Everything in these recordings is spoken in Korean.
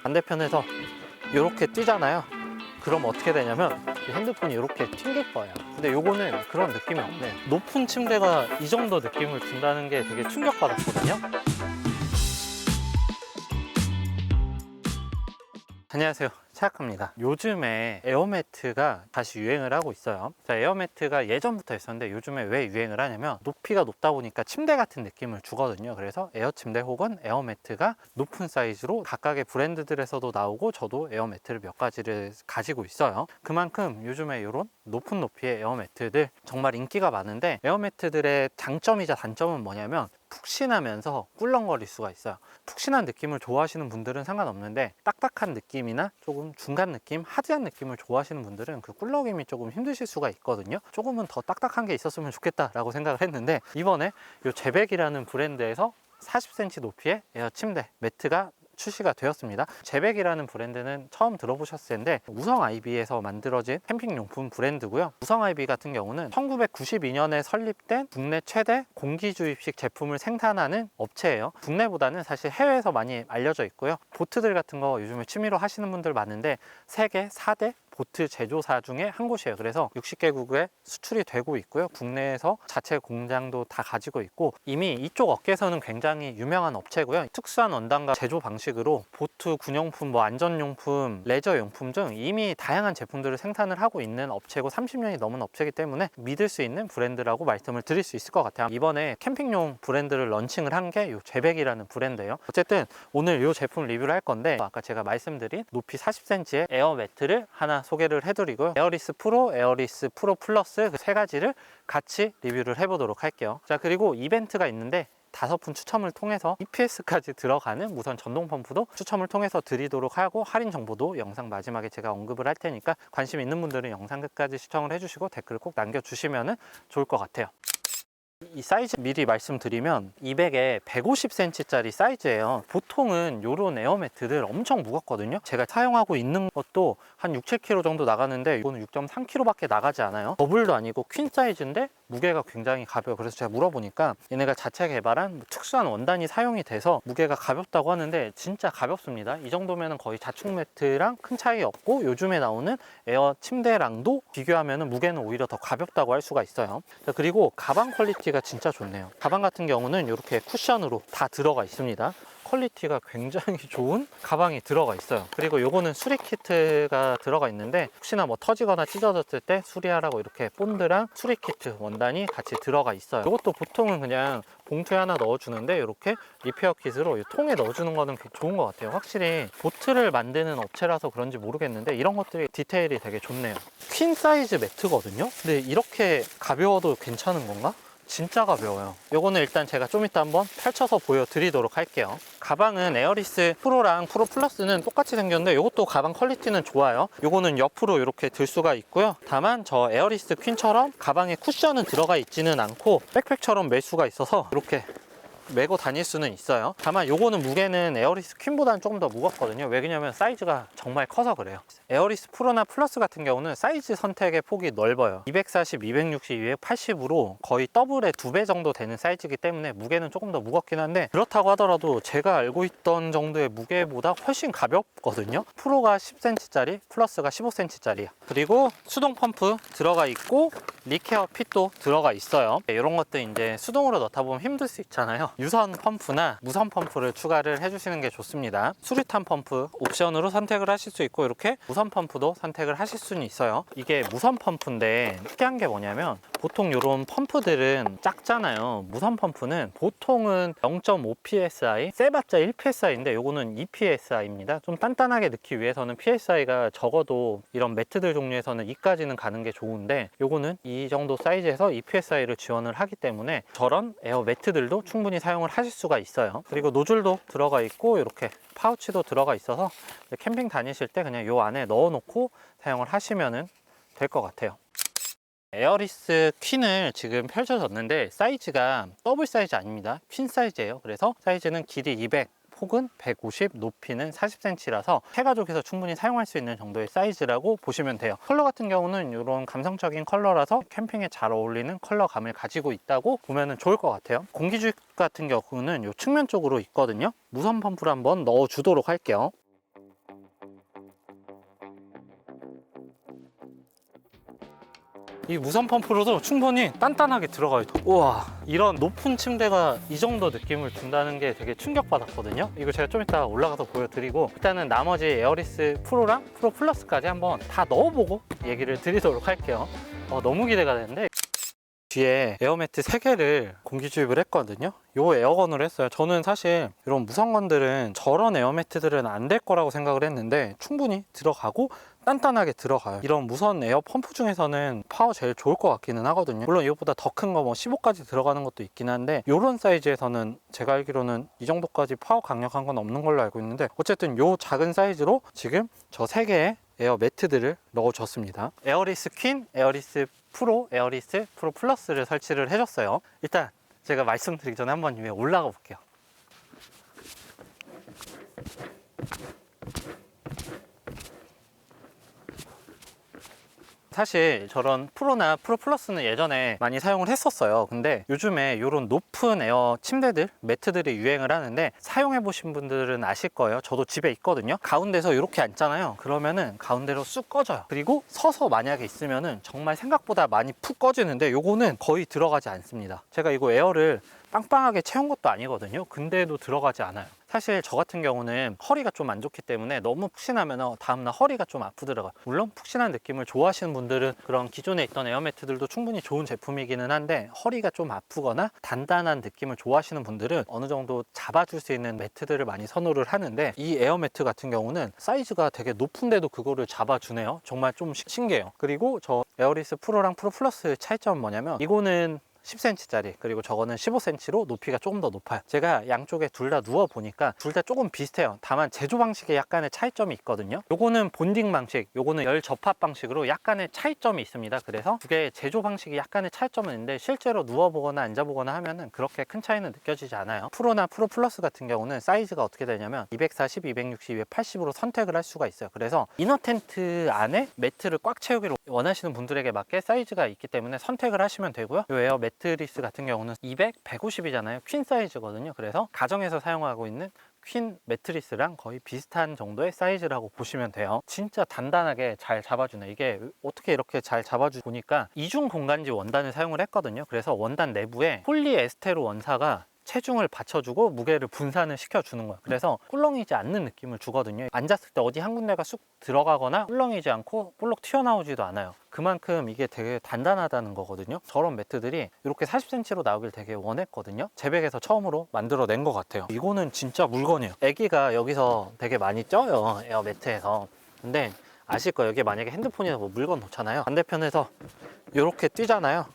반대편에서 이렇게 뛰잖아요. 그럼 어떻게 되냐면 핸드폰이 이렇게 튕길 거예요. 근데 요거는 그런 느낌이 없네. 높은 침대가 이 정도 느낌을 준다는 게 되게 충격받았거든요. 안녕하세요, 차약합니다. 요즘에 에어매트가 다시 유행을 하고 있어요. 자, 에어매트가 예전부터 있었는데 요즘에 왜 유행을 하냐면 높이가 높다 보니까 침대 같은 느낌을 주거든요. 그래서 에어 침대 혹은 에어매트가 높은 사이즈로 각각의 브랜드들에서도 나오고, 저도 에어매트를 몇 가지를 가지고 있어요. 그만큼 요즘에 이런 높은 높이의 에어매트들 정말 인기가 많은데, 에어매트들의 장점이자 단점은 뭐냐면 푹신하면서 꿀렁거릴 수가 있어요. 푹신한 느낌을 좋아하시는 분들은 상관없는데, 딱딱한 느낌이나 조금 중간 느낌, 하드한 느낌을 좋아하시는 분들은 그 꿀렁임이 조금 힘드실 수가 있거든요. 조금은 더 딱딱한 게 있었으면 좋겠다라고 생각을 했는데, 이번에 이 제백이라는 브랜드에서 40cm 높이의 에어 침대 매트가 출시가 되었습니다. 제백이라는 브랜드는 처음 들어보셨을 텐데, 우성 아이비에서 만들어진 캠핑용품 브랜드고요. 우성 아이비 같은 경우는 1992년에 설립된 국내 최대 공기주입식 제품을 생산하는 업체예요. 국내보다는 사실 해외에서 많이 알려져 있고요. 보트들 같은 거 요즘에 취미로 하시는 분들 많은데, 세계 4대 보트 제조사 중에 한 곳이에요. 그래서 60개국에 수출이 되고 있고요. 국내에서 자체 공장도 다 가지고 있고, 이미 이쪽 업계에서는 굉장히 유명한 업체고요. 특수한 원단과 제조 방식으로 보트 군용품, 안전용품, 레저용품 등 이미 다양한 제품들을 생산을 하고 있는 업체고, 30년이 넘은 업체이기 때문에 믿을 수 있는 브랜드라고 말씀을 드릴 수 있을 것 같아요. 이번에 캠핑용 브랜드를 런칭을 한 게 이 제백이라는 브랜드예요. 어쨌든 오늘 이 제품 리뷰를 할 건데, 아까 제가 말씀드린 높이 40cm의 에어 매트를 하나 소개를 해드리고요. 에어리스 프로, 에어리스 프로 플러스 그 세 가지를 같이 리뷰를 해보도록 할게요. 자, 그리고 이벤트가 있는데 5분 추첨을 통해서 EPS까지 들어가는 무선 전동 펌프도 추첨을 통해서 드리도록 하고, 할인 정보도 영상 마지막에 제가 언급을 할 테니까 관심 있는 분들은 영상 끝까지 시청을 해주시고 댓글을 꼭 남겨주시면 좋을 것 같아요. 이 사이즈 미리 말씀드리면 200에 150cm짜리 사이즈예요. 보통은 이런 에어매트들 엄청 무겁거든요. 제가 사용하고 있는 것도 한 6, 7kg 정도 나가는데, 이거는 6.3kg 밖에 나가지 않아요. 더블도 아니고 퀸 사이즈인데 무게가 굉장히 가벼워요. 그래서 제가 물어보니까 얘네가 자체 개발한 특수한 원단이 사용이 돼서 무게가 가볍다고 하는데, 진짜 가볍습니다. 이 정도면 거의 자충 매트랑 큰 차이 없고, 요즘에 나오는 에어 침대랑도 비교하면 무게는 오히려 더 가볍다고 할 수가 있어요. 그리고 가방 퀄리티가 진짜 좋네요. 가방 같은 경우는 이렇게 쿠션으로 다 들어가 있습니다. 퀄리티가 굉장히 좋은 가방이 들어가 있어요. 그리고 요거는 수리 키트가 들어가 있는데, 혹시나 뭐 터지거나 찢어졌을 때 수리하라고 이렇게 본드랑 수리 키트 원단이 같이 들어가 있어요. 이것도 보통은 그냥 봉투에 하나 넣어주는데, 이렇게 리페어 킷으로 이 통에 넣어주는 거는 좋은 것 같아요. 확실히 보트를 만드는 업체라서 그런지 모르겠는데, 이런 것들이 디테일이 되게 좋네요. 퀸 사이즈 매트거든요. 근데 이렇게 가벼워도 괜찮은 건가? 진짜 가벼워요. 요거는 일단 제가 좀 이따 한번 펼쳐서 보여드리도록 할게요. 가방은 에어리스 프로랑 프로 플러스는 똑같이 생겼는데, 요것도 가방 퀄리티는 좋아요. 요거는 옆으로 이렇게 들 수가 있고요. 다만 저 에어리스 퀸처럼 가방에 쿠션은 들어가 있지는 않고 백팩처럼 멜 수가 있어서 이렇게 메고 다닐 수는 있어요. 다만 요거는 무게는 에어리스 퀸보다는 조금 더 무겁거든요. 왜냐면 사이즈가 정말 커서 그래요. 에어리스 프로나 플러스 같은 경우는 사이즈 선택의 폭이 넓어요. 240, 260, 280으로 거의 더블의 2배 정도 되는 사이즈이기 때문에 무게는 조금 더 무겁긴 한데, 그렇다고 하더라도 제가 알고 있던 정도의 무게보다 훨씬 가볍거든요. 프로가 10cm짜리, 플러스가 15cm짜리야. 그리고 수동 펌프 들어가 있고, 리케어 핏도 들어가 있어요. 이런 것들 이제 수동으로 넣다 보면 힘들 수 있잖아요. 유선 펌프나 무선 펌프를 추가를 해주시는 게 좋습니다. 수류탄 펌프 옵션으로 선택을 하실 수 있고, 이렇게 무선 펌프도 선택을 하실 수는 있어요. 이게 무선 펌프인데 특이한 게 뭐냐면, 보통 이런 펌프들은 작잖아요. 무선 펌프는 보통은 0.5 psi, 세봤자 1 psi인데 요거는 2 psi입니다. 좀 단단하게 넣기 위해서는 psi가 적어도 이런 매트들 종류에서는 2까지는 가는 게 좋은데, 요거는 이 정도 사이즈에서 2 psi를 지원을 하기 때문에 저런 에어 매트들도 충분히 사용을 하실 수가 있어요. 그리고 노즐도 들어가 있고, 이렇게 파우치도 들어가 있어서 캠핑 다니실 때 그냥 요 안에 넣어 놓고 사용을 하시면 될 것 같아요. 에어리스 퀸을 지금 펼쳐졌는데, 사이즈가 더블 사이즈 아닙니다. 퀸 사이즈예요. 그래서 사이즈는 길이 200 폭은 150, 높이는 40cm라서 해가족에서 충분히 사용할 수 있는 정도의 사이즈라고 보시면 돼요. 컬러 같은 경우는 이런 감성적인 컬러라서 캠핑에 잘 어울리는 컬러감을 가지고 있다고 보면 좋을 것 같아요. 공기주입 같은 경우는 이 측면 쪽으로 있거든요. 무선 펌프를 한번 넣어 주도록 할게요. 이 무선 펌프로도 충분히 단단하게 들어가요. 우와, 이런 높은 침대가 이 정도 느낌을 준다는 게 되게 충격받았거든요. 이거 제가 좀 이따 올라가서 보여드리고, 일단은 나머지 에어리스 프로랑 프로 플러스까지 한번 다 넣어보고 얘기를 드리도록 할게요. 너무 기대가 되는데, 뒤에 에어매트 3개를 공기 주입을 했거든요. 요 에어건으로 했어요. 저는 사실 이런 무선건들은 저런 에어매트들은 안 될 거라고 생각을 했는데 충분히 들어가고 단단하게 들어가요. 이런 무선 에어 펌프 중에서는 파워 제일 좋을 것 같기는 하거든요. 물론 이것보다 더 큰 거 뭐 15까지 들어가는 것도 있긴 한데, 이런 사이즈에서는 제가 알기로는 이 정도까지 파워 강력한 건 없는 걸로 알고 있는데, 어쨌든 요 작은 사이즈로 지금 저 3개의 에어 매트들을 넣어줬습니다. 에어리스 퀸, 에어리스 프로, 에어리스 프로 플러스를 설치를 해줬어요. 일단 제가 말씀드리기 전에 한번 위에 올라가 볼게요. 사실 저런 프로나 프로 플러스는 예전에 많이 사용을 했었어요. 근데 요즘에 이런 높은 에어 침대들, 매트들이 유행을 하는데, 사용해 보신 분들은 아실 거예요. 저도 집에 있거든요. 가운데서 이렇게 앉잖아요. 그러면은 가운데로 쑥 꺼져요. 그리고 서서 만약에 있으면은 정말 생각보다 많이 푹 꺼지는데, 요거는 거의 들어가지 않습니다. 제가 이거 에어를 빵빵하게 채운 것도 아니거든요. 근데도 들어가지 않아요. 사실 저 같은 경우는 허리가 좀 안 좋기 때문에 너무 푹신하면 다음날 허리가 좀 아프더라고요. 물론 푹신한 느낌을 좋아하시는 분들은 그런 기존에 있던 에어매트들도 충분히 좋은 제품이기는 한데, 허리가 좀 아프거나 단단한 느낌을 좋아하시는 분들은 어느 정도 잡아줄 수 있는 매트들을 많이 선호를 하는데, 이 에어매트 같은 경우는 사이즈가 되게 높은데도 그거를 잡아주네요. 정말 좀 신기해요. 그리고 저 에어리스 프로랑 프로 플러스 차이점은 뭐냐면, 이거는 10cm짜리, 그리고 저거는 15cm로 높이가 조금 더 높아요. 제가 양쪽에 둘 다 누워 보니까 둘 다 조금 비슷해요. 다만 제조 방식에 약간의 차이점이 있거든요. 요거는 본딩 방식, 요거는 열 접합 방식으로 약간의 차이점이 있습니다. 그래서 두 개의 제조 방식이 약간의 차이점은 있는데, 실제로 누워 보거나 앉아 보거나 하면은 그렇게 큰 차이는 느껴지지 않아요. 프로나 프로 플러스 같은 경우는 사이즈가 어떻게 되냐면 240, 260, 280으로 선택을 할 수가 있어요. 그래서 이너 텐트 안에 매트를 꽉 채우기를 원하시는 분들에게 맞게 사이즈가 있기 때문에 선택을 하시면 되고요. 요 에어 매트리스 같은 경우는 200, 150이잖아요. 퀸 사이즈거든요. 그래서 가정에서 사용하고 있는 퀸 매트리스랑 거의 비슷한 정도의 사이즈라고 보시면 돼요. 진짜 단단하게 잘 잡아주네. 이게 어떻게 이렇게 잘 잡아주 보니까 이중 공간지 원단을 사용을 했거든요. 그래서 원단 내부에 폴리에스테로 원사가 체중을 받쳐주고 무게를 분산을 시켜주는 거예요. 그래서 꿀렁이지 않는 느낌을 주거든요. 앉았을 때 어디 한 군데가 쑥 들어가거나 꿀렁이지 않고 볼록 튀어나오지도 않아요. 그만큼 이게 되게 단단하다는 거거든요. 저런 매트들이 이렇게 40cm로 나오길 되게 원했거든요. 제백에서 처음으로 만들어낸 것 같아요. 이거는 진짜 물건이에요. 애기가 여기서 되게 많이 쪄요, 에어 매트에서. 근데 아실 거예요. 여기 만약에 핸드폰이나 뭐 물건 놓잖아요. 반대편에서 이렇게 뛰잖아요.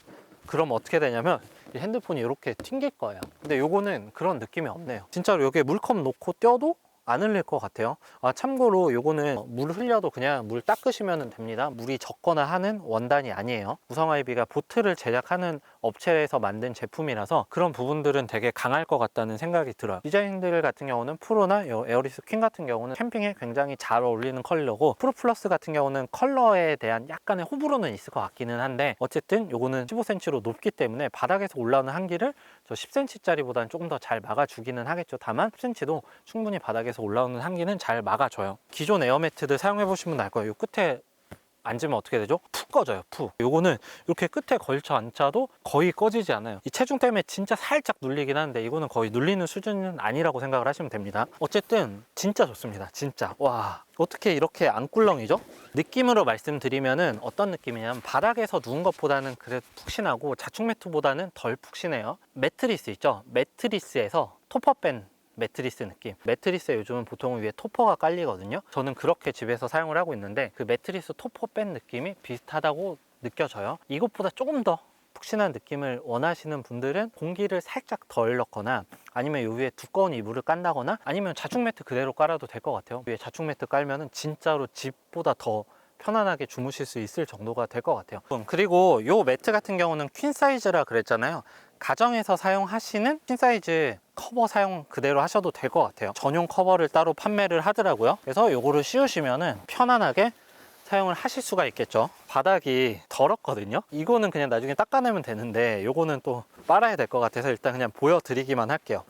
그럼 어떻게 되냐면 이 핸드폰이 이렇게 튕길 거예요. 근데 요거는 그런 느낌이 없네요. 진짜로 여기에 물컵 놓고 떼어도 안 흘릴 것 같아요. 참고로 요거는 물 흘려도 그냥 물 닦으시면 됩니다. 물이 적거나 하는 원단이 아니에요. 우성아이비가 보트를 제작하는 업체에서 만든 제품이라서 그런 부분들은 되게 강할 것 같다는 생각이 들어요. 디자인들 같은 경우는 프로나 에어리스 퀸 같은 경우는 캠핑에 굉장히 잘 어울리는 컬러고, 프로 플러스 같은 경우는 컬러에 대한 약간의 호불호는 있을 것 같기는 한데, 어쨌든 요거는 15cm로 높기 때문에 바닥에서 올라오는 한기를 저 10cm짜리보다는 조금 더 잘 막아주기는 하겠죠. 다만 10cm도 충분히 바닥에서 올라오는 한기는 잘 막아줘요. 기존 에어매트들 사용해 보시면 알 거예요. 요 끝에 앉으면 어떻게 되죠? 푹 꺼져요, 푹. 요거는 이렇게 끝에 걸쳐 앉아도 거의 꺼지지 않아요. 이 체중 때문에 진짜 살짝 눌리긴 하는데, 이거는 거의 눌리는 수준은 아니라고 생각을 하시면 됩니다. 어쨌든 진짜 좋습니다, 진짜. 와, 어떻게 이렇게 안 꿀렁이죠? 느낌으로 말씀드리면은 어떤 느낌이냐면, 바닥에서 누운 것보다는 그래도 푹신하고 자충 매트보다는 덜 푹신해요. 매트리스 있죠? 매트리스에서 토퍼밴 매트리스 느낌. 매트리스에 요즘은 보통 위에 토퍼가 깔리거든요. 저는 그렇게 집에서 사용을 하고 있는데, 그 매트리스 토퍼 밴 느낌이 비슷하다고 느껴져요. 이것보다 조금 더 푹신한 느낌을 원하시는 분들은 공기를 살짝 덜 넣거나, 아니면 요 위에 두꺼운 이불을 깐다거나, 아니면 자충 매트 그대로 깔아도 될 것 같아요. 위에 자충 매트 깔면은 진짜로 집보다 더 편안하게 주무실 수 있을 정도가 될 것 같아요. 그리고 요 매트 같은 경우는 퀸 사이즈라 그랬잖아요. 가정에서 사용하시는 퀸 사이즈 커버 사용 그대로 하셔도 될 것 같아요. 전용 커버를 따로 판매를 하더라고요. 그래서 요거를 씌우시면은 편안하게 사용을 하실 수가 있겠죠. 바닥이 더럽거든요. 이거는 그냥 나중에 닦아내면 되는데, 요거는 또 빨아야 될 것 같아서 일단 그냥 보여드리기만 할게요.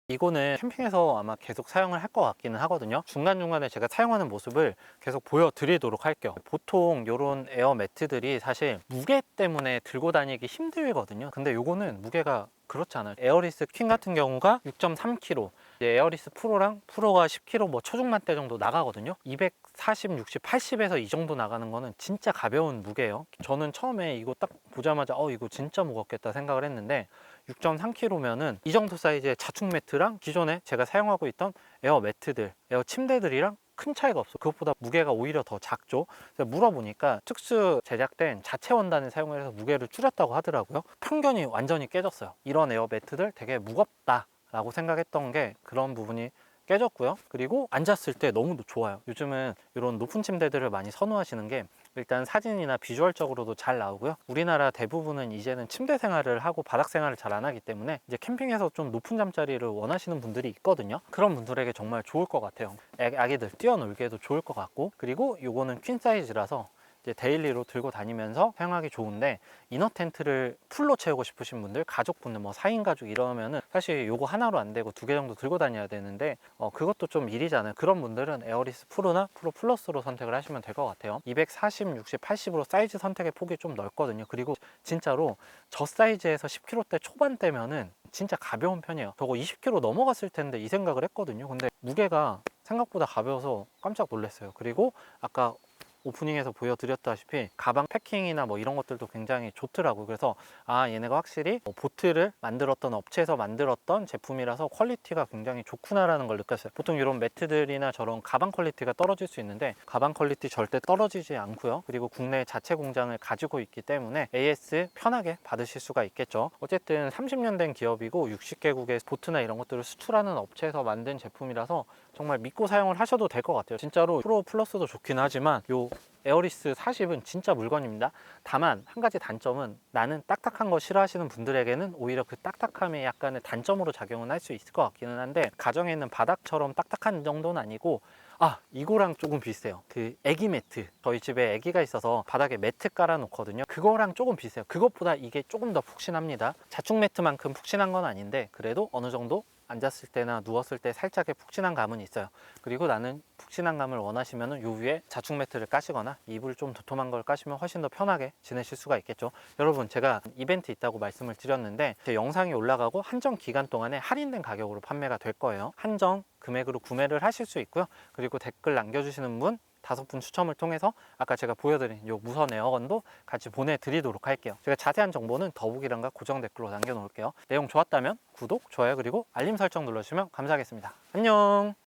이거는 캠핑에서 아마 계속 사용을 할 것 같기는 하거든요. 중간중간에 제가 사용하는 모습을 계속 보여드리도록 할게요. 보통 이런 에어 매트들이 사실 무게 때문에 들고 다니기 힘들거든요. 근데 요거는 무게가 그렇지 않아요. 에어리스 퀸 같은 경우가 6.3kg, 에어리스 프로랑 프로가 10kg 뭐 초중반대 정도 나가거든요. 240, 60, 80에서 이 정도 나가는 거는 진짜 가벼운 무게예요. 저는 처음에 이거 딱 보자마자 이거 진짜 무겁겠다 생각을 했는데 6.3kg면은 이 정도 사이즈의 자충 매트랑 기존에 제가 사용하고 있던 에어 매트들, 에어 침대들이랑 큰 차이가 없어. 그것보다 무게가 오히려 더 작죠. 그래서 물어보니까 특수 제작된 자체 원단을 사용을 해서 무게를 줄였다고 하더라고요. 편견이 완전히 깨졌어요. 이런 에어 매트들 되게 무겁다 라고 생각했던 게 그런 부분이 깨졌고요. 그리고 앉았을 때 너무 좋아요. 요즘은 이런 높은 침대들을 많이 선호하시는 게 일단 사진이나 비주얼적으로도 잘 나오고요. 우리나라 대부분은 이제는 침대 생활을 하고 바닥 생활을 잘 안 하기 때문에 이제 캠핑에서 좀 높은 잠자리를 원하시는 분들이 있거든요. 그런 분들에게 정말 좋을 것 같아요. 아기들 뛰어놀기에도 좋을 것 같고, 그리고 요거는 퀸 사이즈라서 이제 데일리로 들고 다니면서 사용하기 좋은데, 이너 텐트를 풀로 채우고 싶으신 분들, 가족분들 뭐 4인 가족 이러면은 사실 요거 하나로 안 되고 2개 정도 들고 다녀야 되는데 그것도 좀 일이잖아요. 그런 분들은 에어리스 프로나 프로 플러스로 선택을 하시면 될 것 같아요. 240, 60, 80으로 사이즈 선택의 폭이 좀 넓거든요. 그리고 진짜로 저 사이즈에서 10kg대 초반대면은 진짜 가벼운 편이에요. 저거 20kg 넘어갔을 텐데 이 생각을 했거든요. 근데 무게가 생각보다 가벼워서 깜짝 놀랐어요. 그리고 아까 오프닝에서 보여드렸다시피 가방 패킹이나 뭐 이런 것들도 굉장히 좋더라고요. 그래서 얘네가 확실히 보트를 만들었던 업체에서 만들었던 제품이라서 퀄리티가 굉장히 좋구나라는 걸 느꼈어요. 보통 이런 매트들이나 저런 가방 퀄리티가 떨어질 수 있는데 가방 퀄리티 절대 떨어지지 않고요. 그리고 국내 자체 공장을 가지고 있기 때문에 AS 편하게 받으실 수가 있겠죠. 어쨌든 30년 된 기업이고 60개국의 보트나 이런 것들을 수출하는 업체에서 만든 제품이라서 정말 믿고 사용을 하셔도 될 것 같아요. 진짜로 프로 플러스도 좋긴 하지만 요 에어리스 40은 진짜 물건입니다. 다만 한 가지 단점은, 나는 딱딱한 거 싫어하시는 분들에게는 오히려 그 딱딱함이 약간의 단점으로 작용은 할 수 있을 것 같기는 한데, 가정에 있는 바닥처럼 딱딱한 정도는 아니고 이거랑 조금 비슷해요. 그 애기 매트, 저희 집에 애기가 있어서 바닥에 매트 깔아 놓거든요. 그거랑 조금 비슷해요. 그것보다 이게 조금 더 푹신합니다. 자충 매트만큼 푹신한 건 아닌데 그래도 어느 정도 앉았을 때나 누웠을 때 살짝의 푹신한 감은 있어요. 그리고 나는 푹신한 감을 원하시면 요 위에 자충 매트를 까시거나 이불 좀 도톰한 걸 까시면 훨씬 더 편하게 지내실 수가 있겠죠. 여러분, 제가 이벤트 있다고 말씀을 드렸는데 제 영상이 올라가고 한정 기간 동안에 할인된 가격으로 판매가 될 거예요. 한정 금액으로 구매를 하실 수 있고요. 그리고 댓글 남겨주시는 분 5분 추첨을 통해서 아까 제가 보여드린 요 무선 에어건도 같이 보내드리도록 할게요. 제가 자세한 정보는 더보기란과 고정 댓글로 남겨놓을게요. 내용 좋았다면 구독, 좋아요, 그리고 알림 설정 눌러주시면 감사하겠습니다. 안녕.